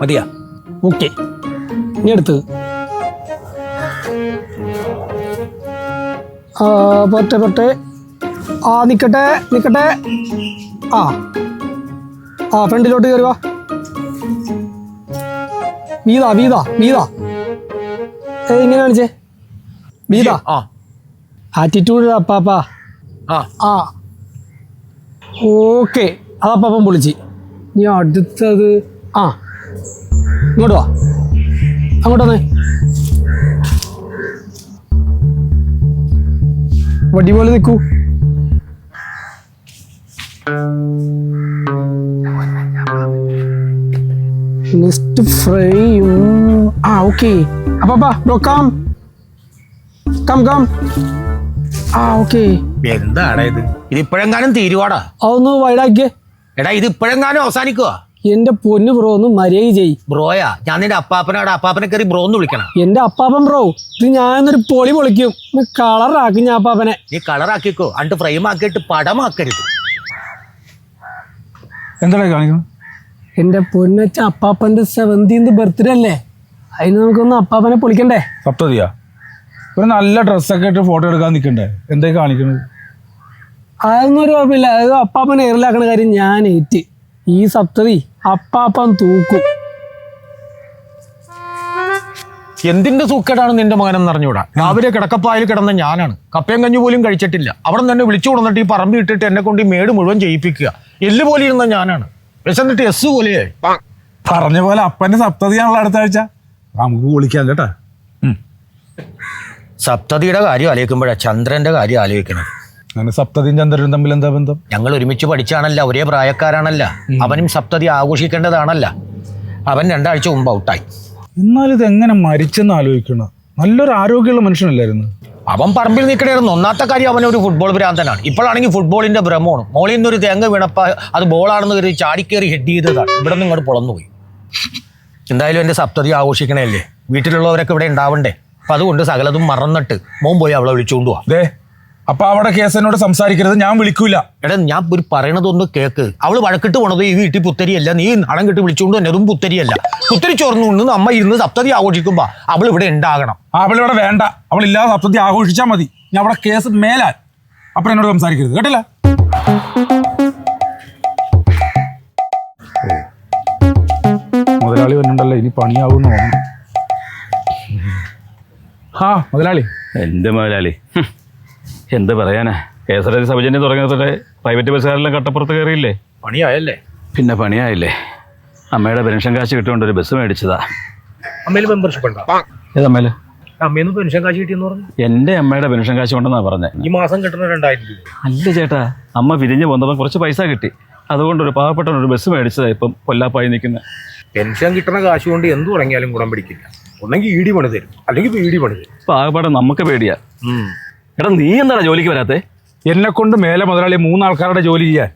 മതിയാ? ഓക്കെ, ഇനി അടുത്ത് പോട്ടെ. ആ നിക്കട്ടെ. ആ ഫ്രണ്ടിലോട്ട് കയറി വാ. വീതാ ഇങ്ങനെ കാണിച്ചേ. വീതാ ആറ്റിറ്റ്യൂഡ് അപ്പാപ്പാ. ആ ഓക്കെ, അതപ്പം പൊളിച്ച്. ഇനി അടുത്തത് ഇങ്ങോട്ട് വാ. അങ്ങോട്ട് വന്നേ. വടി പോലെ നിൽക്കൂ. Next frame. ഓക്കെ അപ്പാ ബ്രോ കം. ഓക്കെ. എന്താണ് ഇത്? ഇതിപ്പോഴെങ്ങാനും തീരുവാടാ? അതൊന്ന് വൈഡാക്കിയേ. എടാ ഇത് ഇപ്പോഴെങ്ങാനും അവസാനിക്കുവാ? എന്റെ പൊന്നു ബ്രോ ഒന്ന് മര്യാദ ചെയ്. ബ്രോയാ? ഞാൻ നിന്റെ അപ്പാപ്പനെ കയറി ബ്രോ എന്ന് വിളിക്കണം. എന്റെ അപ്പാപ്പൻ ബ്രോ, ഇത് ഞാനൊരു പൊളി പൊളിക്കും. കളറാക്കും ഞാൻ അപ്പാപ്പനെ. നീ കളറാക്കിക്കോ, അണ്ട് ഫ്രെയിം ആക്കിയിട്ട് പടമാക്കരുത്. എന്താണ് കാണിക്കണം? എന്റെ പൊന്നച്ച അപ്പാപ്പന്റെ 17th ബർത്ത്ഡേ അല്ലേ, അതിന് നമുക്കൊന്ന് അപ്പാപ്പനെ പൊളിക്കണ്ടേ? സപ്തതിയാ? ഒരു നല്ല ഡ്രസ്സൊക്കെ ഇട്ട് ഫോട്ടോ എടുക്കാൻ നിൽക്കണ്ടേ? എന്താ കാണിക്കുന്നത്? അതൊന്നും ഒരു കുഴപ്പമില്ല. അത് അപ്പാപ്പനെ എയറിലാക്കണ കാര്യം ഞാൻ ഏറ്റ്. ഈ സപ്തതി അപ്പാപ്പൻ തൂക്കും. എന്തിന്റെ സൂക്കേടാണ് നിന്റെ മകനെന്ന് അറിഞ്ഞൂടാ? രാവിലെ കിടക്കപ്പായിൽ കിടന്ന ഞാനാണ്. കപ്പയും കഞ്ഞു പോലും കഴിച്ചിട്ടില്ല. അവിടെ തന്നെ വിളിച്ചു കൊടുത്തിട്ട് ഈ പറമ്പ് ഇട്ടിട്ട് എന്നെ കൊണ്ട് ഈ മേട് മുഴുവൻ ചെയ്യിപ്പിക്കുക. എല്ല് പോലെ ഇരുന്ന ഞാനാണ്. വിശന്നിട്ട് എസ് പോലെയായി. പറഞ്ഞ പോലെ അപ്പന്റെ സപ്തതിയാണല്ലോ അടുത്ത ആഴ്ച. നമുക്ക് വിളിക്കാം കേട്ടാ. സപ്തതിയുടെ കാര്യം ആലോചിക്കുമ്പോഴാ ചന്ദ്രന്റെ കാര്യം ആലോചിക്കണം. അങ്ങനെ സപ്തതിയും ചന്ദ്രനും തമ്മിൽ എന്താ ബന്ധം? ഞങ്ങൾ ഒരുമിച്ച് പഠിച്ചാണല്ല, ഒരേ പ്രായക്കാരാണല്ല. അവനും സപ്തതി ആഘോഷിക്കേണ്ടതാണല്ല. അവൻ 2 ആഴ്ച മുമ്പ് ഔട്ടായി. എന്നാലും ഇത് എങ്ങനെ മരിച്ചെന്ന് ആലോചിക്കണം. നല്ലൊരു ആരോഗ്യമുള്ള മനുഷ്യനല്ലായിരുന്നു. അവൻ പറമ്പിൽ നിൽക്കണായിരുന്നു. ഒന്നാമത്തെ കാര്യം അവനൊരു ഫുട്ബോൾ ഭ്രാന്തനാണ്. ഇപ്പോഴാണെങ്കിൽ ഫുട്ബോളിന്റെ ഭ്രമമാണ്. മോളിൽ നിന്നൊരു തേങ്ങ വീണപ്പ അത് ബോളാണെന്ന് കരുതി ചാടിക്കേറി ഹെഡ് ചെയ്തതാണ്. ഇവിടെ നിന്ന് ഇങ്ങോട്ട് പൊളന്നുപോയി. എന്തായാലും എൻ്റെ സപ്തതി ആഘോഷിക്കണല്ലേ, വീട്ടിലുള്ളവരൊക്കെ ഇവിടെ ഉണ്ടാവണ്ടേ. അപ്പം അതുകൊണ്ട് സകലതും മറന്നിട്ട് മോൻ പോയി അവളെ വിളിച്ചുകൊണ്ട് പോവാ. അതെ, അപ്പൊ അവിടെ കേസിനോട് സംസാരിക്കരുത്, ഞാൻ വിളിക്കൂല. എടാ ഞാൻ ഒരു പറയണതൊന്ന് കേക്ക്. അവള് വഴക്കിട്ട് പോണത് ഈ വീട്ടിൽ പുത്തരിയല്ല. നീ നാണം കെട്ടി വിളിച്ചുകൊണ്ട് തന്നെ അതും പുത്തരിയല്ല. പുത്തരി ചോർന്നുകൊണ്ട് അമ്മ ഇരുന്ന് സപ്തതി ആഘോഷിക്കുമ്പോ അവൾ ഇവിടെ ഉണ്ടാകണം. അവളിവിടെ വേണ്ട. അവളില്ലാതെ സപ്തതി ആഘോഷിച്ചാൽ മതി. ഞാൻ അവിടെ കേസ് മേലാൽ അപ്പൊ എന്നോട് സംസാരിക്കരുത്, കേട്ടില്ല? മുതലാളി വന്നിട്ടുണ്ടല്ലോ, ഇനി പണിയാവുന്ന തോന്നുന്നു. മുതലാളി. എൻ്റെ മുതലാളി എന്താ പറയാനാ? KSRTC സൗജന്യം തുടങ്ങിയതോടെ പ്രൈവറ്റ് ബസ്സുകാരെല്ലാം കട്ടപ്പുറത്ത് കയറിയില്ലേ? പണിയായല്ലേ? പിന്നെ പണിയായില്ലേ. അമ്മയുടെ പെൻഷൻ കാശ് കിട്ടുകൊണ്ട് ഒരു ബസ് മേടിച്ചതാ. അമ്മയിൽ മെമ്പർഷിപ്പ് ഉണ്ടോ? ഏതമ്മേല്? അമ്മയിൽ പെൻഷൻ കാശ് കിട്ടിയെന്ന് പറഞ്ഞു. എൻ്റെ അമ്മയുടെ പെൻഷൻ കാശ് കൊണ്ടെന്നാ പറഞ്ഞത്. ഈ മാസം കിട്ടുന്ന 2000 രൂപ. അല്ല ചേട്ടാ, അമ്മ പിരിഞ്ഞ് പോകുന്നപ്പോൾ കുറച്ച് പൈസ കിട്ടി. അതുകൊണ്ട് ഒരു പാവപ്പെട്ടവനൊരു ബസ് മേടിച്ചതാ. ഇപ്പം പൊല്ലാപ്പായി നിൽക്കുന്നത്. പെൻഷൻ കിട്ടുന്ന കാശ് കൊണ്ട് എന്ത് തുടങ്ങിയാലും ഗുണം പിടിക്കില്ല. ഒന്നെങ്കിൽ ED പണി തരും, അല്ലെങ്കിൽ PED പണി തരും. പാവപ്പെട്ട നമുക്ക് പേടിയാ. എടാ നീ എന്താണ് ജോലിക്ക് വരാത്തെ? എന്നെ കൊണ്ട് മേലെ മുതലാളി 3 ആൾക്കാരുടെ ജോലി ചെയ്യാൻ.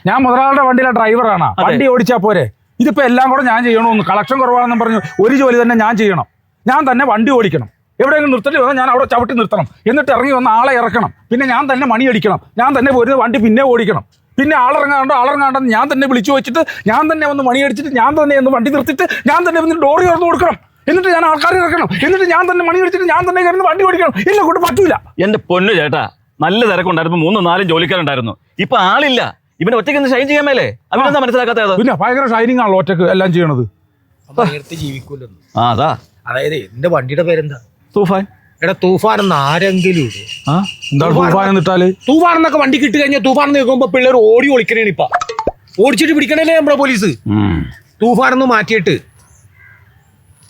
ഞാൻ മുതലാളിയുടെ വണ്ടിയിലെ ഡ്രൈവറാണ്. വണ്ടി ഓടിച്ചാ പോരെ? ഇതിപ്പോ എല്ലാം കൂടെ ഞാൻ ചെയ്യണമെന്ന്, കളക്ഷൻ കുറവാണെന്ന് പറഞ്ഞു ഒരു ജോലി തന്നെ ഞാൻ ചെയ്യണം. ഞാൻ തന്നെ വണ്ടി ഓടിക്കണം. എവിടെയെങ്കിലും നിർത്തേണ്ടി വന്നാൽ ഞാൻ അവിടെ ചവിട്ടി നിർത്തണം. എന്നിട്ട് ഇറങ്ങി വന്ന ആളെ ഇറക്കണം. പിന്നെ ഞാൻ തന്നെ മണി അടിക്കണം. ഞാൻ തന്നെ പോരുന്ന വണ്ടി പിന്നെ ഓടിക്കണം. പിന്നെ ആളിറങ്ങാണ്ടെന്ന് ഞാൻ തന്നെ വിളിച്ചു വെച്ചിട്ട് ഞാൻ തന്നെ വന്ന് മണി അടിച്ചിട്ട് ഞാൻ തന്നെ ഒന്ന് വണ്ടി നിർത്തിയിട്ട് ഞാൻ തന്നെ വന്ന് ഡോറി തുറന്ന് കൊടുക്കണം. എന്നിട്ട് ഞാൻ ആൾക്കാരെ ഇറക്കണം. എന്നിട്ട് ഞാൻ തന്നെ മണി അടിച്ചിട്ട് ഞാൻ തന്നെ കയറുന്ന വണ്ടി ഓടിക്കണം. എന്നെ കൊണ്ട് പറ്റൂല. എൻ്റെ പൊന്നു ചേട്ടാ, നല്ല തിരക്കുണ്ടായിരുന്നു. 3-4 ജോലിക്കാരുണ്ടായിരുന്നു. ഇപ്പൊ ആളില്ല. ഇവനെ ഒറ്റയ്ക്ക് ഷൈൻ ചെയ്യാൻ മേലേ? അവനെന്താ മനസ്സിലാക്കാത്തത്? പിന്നെ ഭയങ്കര ഷൈനിങ് ആണല്ലോ ഒറ്റക്ക് എല്ലാം ചെയ്യണത്. ജീവിക്കൂല്ലോ. അതാ. അതായത് എന്റെ വണ്ടിയുടെ പേരെന്താ? തൂഫാൻ. എടാ തൂഫാൻ എന്ന് ആരെങ്കിലും എന്താണ് തൂഫാൻ എന്നിട്ടാല്? തൂഫാൻ എന്നൊക്കെ വണ്ടി കിട്ടി കഴിഞ്ഞാൽ തൂഫാൻ നിൽക്കുമ്പോ പിള്ളേർ ഓടി ഒളിക്കണേ. ഇപ്പൊ ഓടിച്ചിട്ട് പിടിക്കണല്ലേ നമ്മുടെ പോലീസ്. തൂഫാൻ എന്ന് മാറ്റിയിട്ട്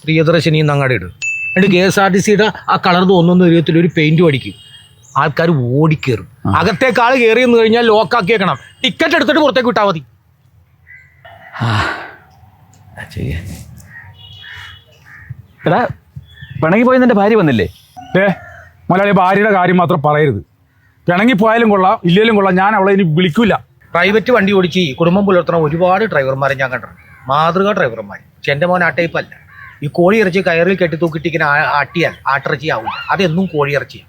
പ്രിയദർശിനി അങ്ങാടി ഇടും. എന്നിട്ട് KSRTCയുടെ ആ കളർ തോന്നുന്ന ഒരു പെയിന്റും അടിക്കും. ആൾക്കാർ ഓടിക്കേറും. അകത്തേക്കാൾ കയറി എന്ന് കഴിഞ്ഞാൽ ലോക്കാക്കി വെക്കണം. ടിക്കറ്റ് എടുത്തിട്ട് പുറത്തേക്ക് വിട്ടാൽ മതി. എടാ പിണങ്ങി പോയി നിന്റെ ഭാര്യ വന്നില്ലേ? മലയാളി ഭാര്യയുടെ കാര്യം മാത്രം പറയരുത്. പിണങ്ങി പോയാലും കൊള്ളാം, ഇല്ലേലും കൊള്ളാം, ഞാൻ അവളെ ഇനി വിളിക്കൂല. പ്രൈവറ്റ് വണ്ടി ഓടിച്ച് കുടുംബം പുലർത്തുന്ന ഒരുപാട് ഡ്രൈവർമാരെ ഞാൻ കണ്ടിട്ടുണ്ട്. മാതൃകാ ഡ്രൈവർമാർ. പക്ഷെ എൻ്റെ മോൻ ആ ടൈപ്പല്ല. ഈ കോഴി ഇറച്ചി കയറിൽ കെട്ടി തൂക്കിട്ടിങ്ങനെ ആട്ടിയാൽ ആട്ടിറച്ചി ആവും. അതെന്നും കോഴി ഇറച്ചിയാണ്.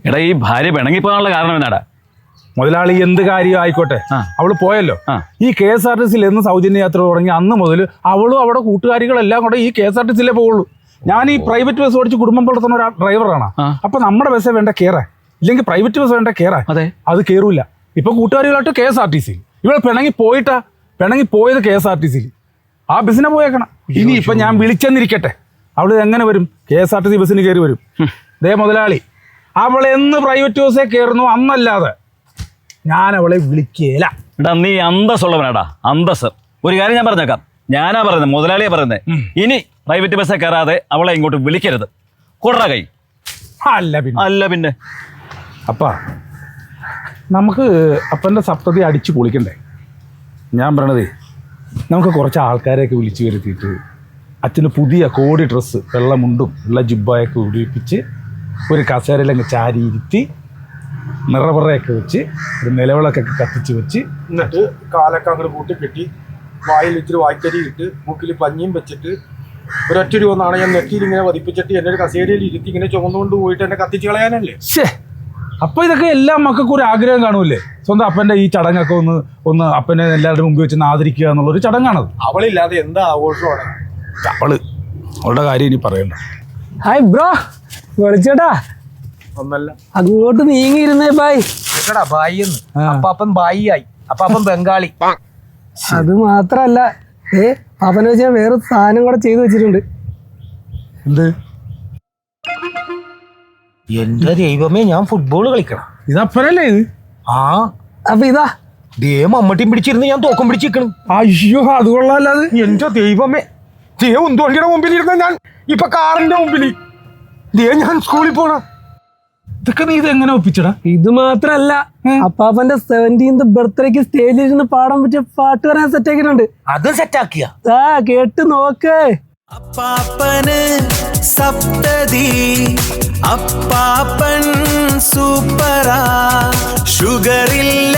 എടാ ഈ ഭാര്യ പിണങ്ങി പോകാനുള്ള കാരണം എന്നാടാ? മുതലാളി എന്ത് കാര്യം ആയിക്കോട്ടെ, അവള് പോയല്ലോ. ഈ KSRTC എന്ന് സൗജന്യ യാത്ര തുടങ്ങി അന്ന് മുതൽ അവളും അവിടെ കൂട്ടുകാരികളെല്ലാം കൂടെ ഈ KSRTC പോകുള്ളൂ. ഞാൻ ഈ പ്രൈവറ്റ് ബസ് ഓടിച്ച് കുടുംബം പുലർത്തുന്ന ഒരു ഡ്രൈവറാണ്. അപ്പൊ നമ്മുടെ ബസ്സേ വേണ്ട കയറാൻ, ഇല്ലെങ്കിൽ പ്രൈവറ്റ് ബസ് വേണ്ട കയറാൻ. അത് കയറൂല. ഇപ്പൊ കൂട്ടുകാരികളായിട്ട് KSRTC. ഇവിടെ പിണങ്ങി പോയത് KSRTC. ആ ബസ്സിനെ പോയേക്കണം. ഇനി ഇപ്പൊ ഞാൻ വിളിച്ചെന്നിരിക്കട്ടെ, അവള് എങ്ങനെ വരും? KSRTC ബസ്സിന് കയറി വരും. ദേ മുതലാളി, അവൾ എന്ന് പ്രൈവറ്റ് ബസ്സേ കയറുന്നു അന്നല്ലാതെ ഞാൻ അവളെ വിളിക്കേല. എടാ നീ അന്തസ്സുള്ളവനാടാ, അന്തസ്. ഒരു കാര്യം ഞാൻ പറഞ്ഞേക്കാം, ഞാനാ പറയുന്നത്, മുതലാളിയെ പറയുന്നത്. ഇനി പ്രൈവറ്റ് ബസ്സേ കയറാതെ അവളെ ഇങ്ങോട്ട് വിളിക്കരുത്. കൊടുറ കൈ. അല്ല പിന്നെ അപ്പാ, നമുക്ക് അപ്പൻ്റെ സപ്തതി അടിച്ചു പൊളിക്കണ്ടേ? ഞാൻ പറയണതേ, നമുക്ക് കുറച്ച് ആൾക്കാരെയൊക്കെ വിളിച്ചു വരുത്തിയിട്ട് അച്ഛന് പുതിയ കോടി ഡ്രസ്സ്, വെള്ളമുണ്ടും വെള്ള ജുബ്ബയൊക്കെ ഉടിപ്പിച്ച് ഒരു കസേരയിലങ്ങ് ചാരിയിരുത്തി നിറവറയൊക്കെ വെച്ച് ഒരു നിലവിളക്കൊക്കെ കത്തിച്ച് വെച്ച്, എന്നിട്ട് കാലൊക്കെ അങ്ങോട്ട് കൂട്ടി കെട്ടി വായിൽ ഇച്ചിരി വായ്ക്കരി ഇട്ട് മൂക്കിൽ പഞ്ഞിയും വെച്ചിട്ട് ഒരൊറ്റ രൂപ നാണയം നെറ്റിയിൽ ഇങ്ങനെ വധിപ്പിച്ചിട്ട് എന്നെ ഒരു കസേരയിൽ ഇരുത്തി ഇങ്ങനെ ചുമന്നുകൊണ്ട് പോയിട്ട് എന്നെ കത്തിച്ച് കളയാനല്ലേ? അപ്പൊ ഇതൊക്കെ എല്ലാ മക്കൾക്കും ഒരു ആഗ്രഹം കാണൂലേ? സ്വന്തം അപ്പന്റെ ഈ ചടങ്ങൊക്കെ ഒന്ന് അപ്പനെ എല്ലാവരുടെ മുമ്പിൽ വെച്ച് ആദരിക്കുക എന്നുള്ളൊരു ചടങ്ങാണത്. അവളില്ലാതെ എന്താ ആഘോഷമാണ്? അവളുടെ കാര്യം ഇനി പറയണ്ട. ഹായ് ബ്രോ, വിളിച്ചേട്ടാ. ഒന്നല്ല, അങ്ങോട്ട് നീങ്ങിയിരുന്നേ ബായ്. ബായി എന്ന് അപ്പാപ്പൻ ബായി ആയി, അപ്പാപ്പൻ ബംഗാളി. അത് മാത്രല്ല, പാപ്പനെ വെച്ച് ഞാൻ വേറെ സാധനം കൂടെ ചെയ്തു വെച്ചിട്ടുണ്ട്. എന്ത്? എന്റെ ദൈവമേ, ഞാൻ ഫുട്ബോൾ കളിക്കണം. ഇതപ്പനല്ലേ ഇത്? ആ, അപ്പൊ ഇതാ മമ്മട്ടിയും പിടിച്ചിരുന്ന് ഞാൻ തോക്കം പിടിച്ചിരിക്കണം. അയ്യോ, അത് കൊള്ളാല്ലത്. എന്റെ ദൈവമേ, ഉന്തുവണ്ടിയുടെ മുമ്പിൽ ഇരുന്ന ഞാൻ ഇപ്പൊ കാറിന്റെ മുമ്പിൽ. ഞാൻ സ്കൂളിൽ പോണ. ഇതൊക്കെ നീ ഇത് എങ്ങനെ ഒപ്പിച്ചടാ? ഇത് മാത്രല്ല, അപ്പാപ്പന്റെ 17th ബർത്ത്ഡേക്ക് സ്റ്റേജിൽ ഇരുന്ന് പാടാൻ പറ്റിയ പാട്ട് പറയാൻ സെറ്റ് ആക്കിയിട്ടുണ്ട്. അത് സെറ്റാക്കിയ കേട്ട് നോക്ക്. അപ്പാപ്പന് സപ്തതി, അപ്പാപ്പൻ സൂപ്പറാ, ഷുഗറില്ല,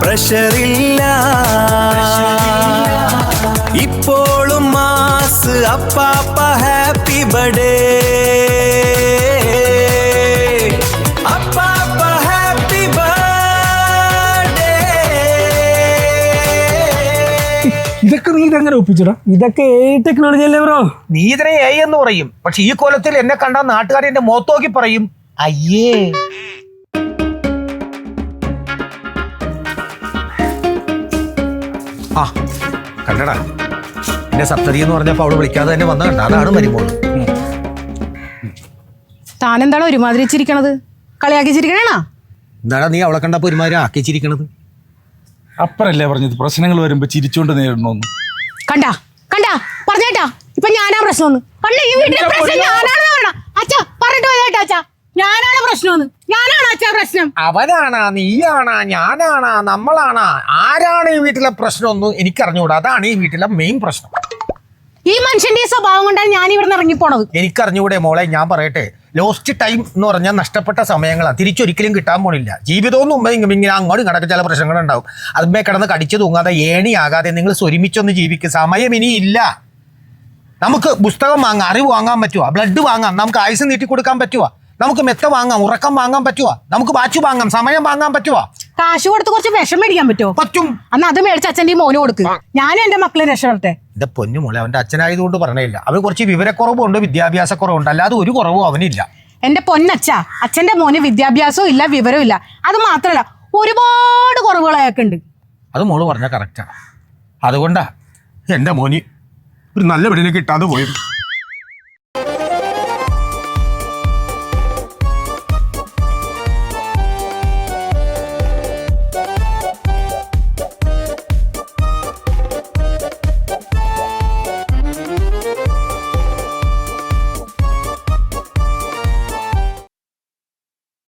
പ്രഷറില്ല, ഇപ്പോഴും മാസ്. അപ്പാപ്പ ഹാപ്പി ബർത്ത്ഡേ, അപ്പാപ്പ ഹാപ്പി ബർത്ത്ഡേ. ഇതൊക്കെ നീ ഇതെങ്ങനെ ഒപ്പിച്ചടാ? ഇതൊക്കെ ടെക്നോളജി അല്ലേ ബ്രോ? നീ ഇതിനെ എന്ന് പറയും, പക്ഷെ ഈ കൊലത്തിൽ എന്നെ കണ്ട നാട്ടുകാർ എന്റെ മുഖത്തോക്കി പറയും അയ്യേ. ആ കണ്ടടാ, എന്റെ സപ്തതി എന്ന് പറഞ്ഞപ്പോ അവള് വിളിക്കാതെ തന്നെ വന്ന കണ്ട. അതാണ് മരുമോള്. താനെന്താണ് ഒരുമാതിരി ചിരിക്കണത്? കളിയാക്കി ചിരിക്കണേണാ? എന്താണ് നീ അവളെ കണ്ടപ്പോ ഒരുമാതിരി ആക്കിച്ചിരിക്കണത്? അപ്പറല്ലേ പറഞ്ഞത് പ്രശ്നങ്ങൾ വരുമ്പോ ചിരിച്ചോണ്ട് നേരിടണമെന്ന്. കണ്ടാ പറഞ്ഞേട്ടാ, ഇപ്പൊ ഞാനാ പ്രശ്നം. പണ്ട് ഈ വീട്ടിലെ പ്രശ്നം ഞാനാണെന്ന് പറയണ അച്ഛാ, പറഞ്ഞിട്ട് പോയതാ അച്ഛാ, ഞാനാണ് പ്രശ്നം. ഞാനാണ് അച്ഛാ പ്രശ്നം. അവനാണാ, നീയാണാ, ഞാനാണാ, നമ്മളാണാ, ആരാണ് ഈ വീട്ടിലെ പ്രശ്നമൊന്നും എനിക്കറിഞ്ഞൂടാ. അതാണ് ഈ വീട്ടിലെ മെയിൻ പ്രശ്നം. ഈ മനുഷ്യന്റെ ഈ സ്വഭാവം കൊണ്ടാണ് ഞാൻ ഇവിടുന്ന് ഇറങ്ങിപ്പോണത്. എനിക്കറിഞ്ഞൂടെ മോളെ, ഞാൻ പറയട്ടെ, ലോസ്റ്റ് ടൈം എന്ന് പറഞ്ഞാൽ നഷ്ടപ്പെട്ട സമയങ്ങളാണ്, തിരിച്ചൊരിക്കലും കിട്ടാൻ പോണില്ല. ജീവിതമൊന്നും മുമ്പ് ഇങ്ങനെ അങ്ങോട്ടും കിടக்க ചില പ്രശ്നങ്ങളുണ്ടാവും. അതുമേ കിടന്ന് കടിച്ചു തൂങ്ങാതെ ഏണിയാകാതെ നിങ്ങൾ സ്വരുമിച്ചൊന്ന് ജീവിക്കുക. സമയം ഇനി ഇല്ല. നമുക്ക് പുസ്തകം വാങ്ങാം, അറിവ് വാങ്ങാൻ പറ്റുക, ബ്ലഡ് വാങ്ങാം, നമുക്ക് ആയുസ് നീട്ടി കൊടുക്കാൻ പറ്റുക, നമുക്ക് മെത്ത വാങ്ങാം, ഉറക്കം വാങ്ങാൻ പറ്റുക, നമുക്ക് വാച്ച് വാങ്ങാം, സമയം വാങ്ങാൻ പറ്റുക. കാശ് കൊടുത്ത് കുറച്ച് വിഷം മേടിക്കാൻ പറ്റുമോ? പറ്റും. അന്ന് അത് മേടിച്ച് അച്ഛൻ്റെ മോന് കൊടുക്കുക. ഞാനും എന്റെ മക്കളെ രക്ഷപ്പെടട്ടെ. എന്റെ പൊന്നു മോളെ, അവന്റെ അച്ഛനായതുകൊണ്ട് പറഞ്ഞില്ല. അവന് കുറച്ച് വിവരക്കുറവുണ്ട്, വിദ്യാഭ്യാസക്കുറവുണ്ട്, അല്ലാതെ ഒരു കുറവും അവനില്ല. എന്റെ പൊന്നച്ഛ, അച്ഛന്റെ മോന് വിദ്യാഭ്യാസവും ഇല്ല, വിവരവും ഇല്ല. അത് മാത്രല്ല, ഒരുപാട് കുറവുകൾ അയാൾക്കുണ്ട്. അത് മോള് പറഞ്ഞ കറക്റ്റാണ്. അതുകൊണ്ടാ എന്റെ മോന് ഒരു നല്ല വീടിനെ കിട്ടാതെ പോയത്.